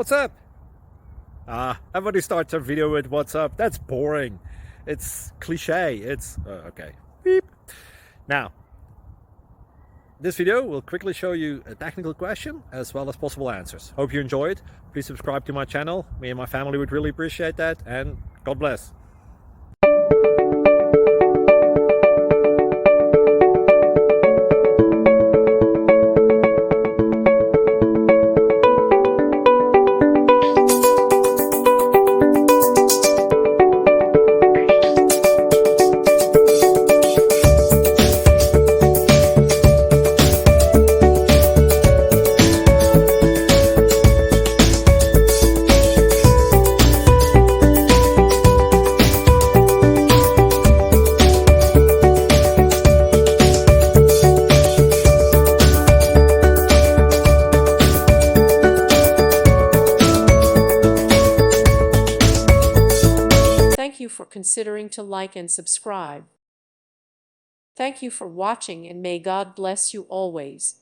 What's up? Everybody starts a video with what's up. That's boring. It's cliche. It's okay. Beep. Now, this video will quickly show you a technical question as well as possible answers. Hope you enjoy it. Please subscribe to my channel. Me and my family would really appreciate that, and God bless. Thank you for considering to like and subscribe. Thank you for watching, and may God bless you always.